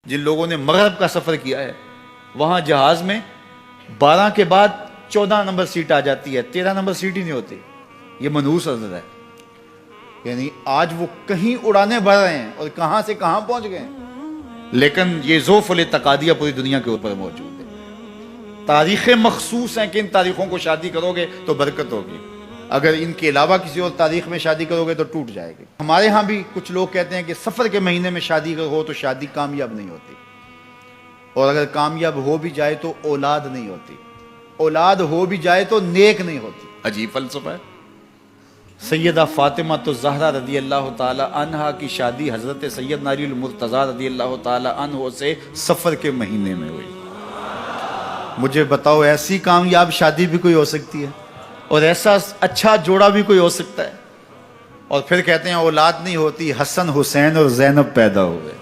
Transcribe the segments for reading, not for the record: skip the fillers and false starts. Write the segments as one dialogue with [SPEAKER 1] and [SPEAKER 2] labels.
[SPEAKER 1] جن لوگوں نے مغرب کا سفر کیا ہے، وہاں جہاز میں 12 کے بعد 14 نمبر سیٹ آ جاتی ہے، 13 نمبر سیٹ ہی نہیں ہوتی. یہ منحوس عدد ہے. یعنی آج وہ کہیں اڑانے بڑھ رہے ہیں اور کہاں سے کہاں پہنچ گئے ہیں. لیکن یہ ذوف الاعتقادیہ پوری دنیا کے اوپر موجود ہے. تاریخیں مخصوص ہیں کہ ان تاریخوں کو شادی کرو گے تو برکت ہوگی، اگر ان کے علاوہ کسی اور تاریخ میں شادی کرو گے تو ٹوٹ جائے گی. ہمارے ہاں بھی کچھ لوگ کہتے ہیں کہ سفر کے مہینے میں شادی ہو تو شادی کامیاب نہیں ہوتی، اور اگر کامیاب ہو بھی جائے تو اولاد نہیں ہوتی، اولاد ہو بھی جائے تو نیک نہیں ہوتی. عجیب فلسفہ ہے. سیدہ فاطمہ تو زہرا رضی اللہ تعالی عنہا کی شادی حضرت سیدنا علی المرتضیٰ رضی اللہ تعالی عنہ سے سفر کے مہینے میں ہوئی. مجھے بتاؤ ایسی کامیاب شادی بھی کوئی ہو سکتی ہے، اور ایسا اچھا جوڑا بھی کوئی ہو سکتا ہے؟ اور پھر کہتے ہیں اولاد نہیں ہوتی، حسن حسین اور زینب پیدا ہوئے.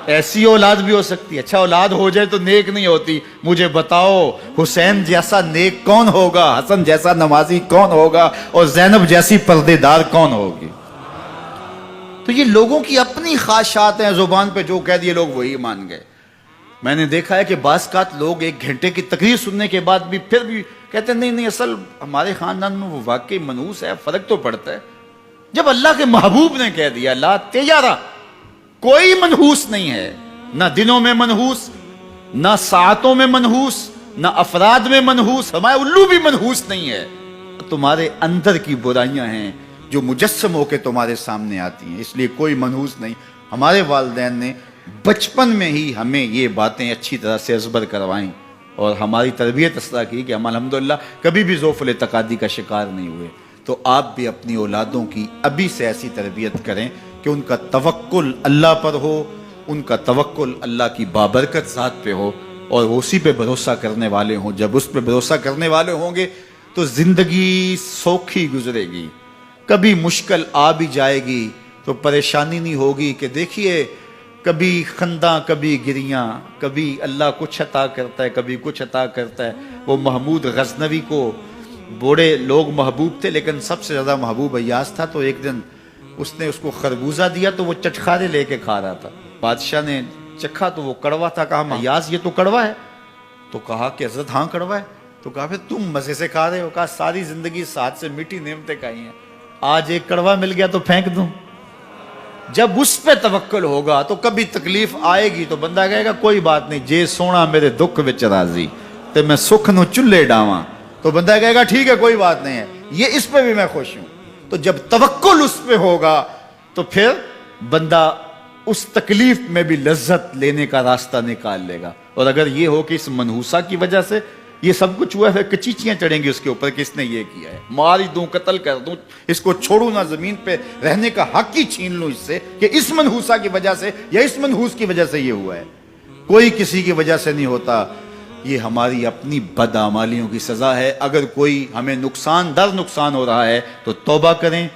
[SPEAKER 1] ایسی اولاد بھی ہو سکتی ہے. اچھا اولاد ہو جائے تو نیک نہیں ہوتی. مجھے بتاؤ حسین جیسا نیک کون ہوگا، حسن جیسا نمازی کون ہوگا، اور زینب جیسی پردے دار کون ہوگی؟ تو یہ لوگوں کی اپنی خواہشات ہیں، زبان پہ جو کہہ دیے لوگ وہی مان گئے. میں نے دیکھا ہے کہ بعض اوقات لوگ 1 گھنٹے کی تقریر سننے کے بعد بھی پھر بھی کہتے ہیں نہیں اصل ہمارے خاندان میں وہ واقعی منحوس ہے، فرق تو پڑتا ہے. جب اللہ کے محبوب نے کہہ دیا لا تیارہ، کوئی منحوس نہیں ہے، نہ دنوں میں منحوس، نہ ساعتوں میں منحوس، نہ افراد میں منحوس، ہمارے الو بھی منحوس نہیں ہے. تمہارے اندر کی برائیاں ہیں جو مجسم ہو کے تمہارے سامنے آتی ہیں، اس لیے کوئی منحوس نہیں. ہمارے والدین نے بچپن میں ہی ہمیں یہ باتیں اچھی طرح سے ازبر کروائیں اور ہماری تربیت اس طرح کی کہ ہم الحمدللہ کبھی بھی ذوف الاعتقادی کا شکار نہیں ہوئے. تو آپ بھی اپنی اولادوں کی ابھی سے ایسی تربیت کریں کہ ان کا توکل اللہ پر ہو، ان کا توکل اللہ کی بابرکت ذات پہ ہو، اور وہ اسی پہ بھروسہ کرنے والے ہوں. جب اس پہ بھروسہ کرنے والے ہوں گے تو زندگی سوکھی گزرے گی. کبھی مشکل آ بھی جائے گی تو پریشانی نہیں ہوگی کہ دیکھیے کبھی خنداں کبھی گریاں، کبھی اللہ کچھ عطا کرتا ہے کبھی کچھ عطا کرتا ہے. وہ محمود غزنوی کو بوڑھے لوگ محبوب تھے، لیکن سب سے زیادہ محبوب ایاز تھا. تو ایک دن اس نے اس کو خربوزہ دیا تو وہ چٹخارے لے کے کھا رہا تھا. بادشاہ نے چکھا تو وہ کڑوا تھا. کہا ایاز یہ تو کڑوا ہے. تو کہا کہ حضرت ہاں کڑوا ہے. تو کہا پھر تم مزے سے کھا رہے ہو. کہا ساری زندگی ساتھ سے میٹھی نعمتیں کھائی ہیں، آج ایک کڑوا مل گیا تو پھینک دوں. جب اس پہ توکل ہوگا تو کبھی تکلیف آئے گی تو بندہ کہے گا کوئی بات نہیں، جے سونا میرے دکھ وچ راضی تے میں سکھ نو چلے ڈاواں. تو بندہ کہے گا ٹھیک ہے کوئی بات نہیں ہے، یہ اس پہ بھی میں خوش ہوں. تو جب توکل اس پہ ہوگا تو پھر بندہ اس تکلیف میں بھی لذت لینے کا راستہ نکال لے گا. اور اگر یہ ہو کہ اس منحوسہ کی وجہ سے یہ سب کچھ ہوا ہے، کچیچیاں چڑھیں گی اس کے اوپر کہ اس نے یہ کیا ہے، مار ہی دوں قتل کر دوں، اس کو چھوڑوں نہ، زمین پہ رہنے کا حق ہی چھین لوں اس سے کہ اس منحوسہ کی وجہ سے یا اس منحوس کی وجہ سے یہ ہوا ہے. کوئی کسی کی وجہ سے نہیں ہوتا. یہ ہماری اپنی بدعمالیوں کی سزا ہے. اگر کوئی ہمیں نقصان در نقصان ہو رہا ہے تو توبہ کریں،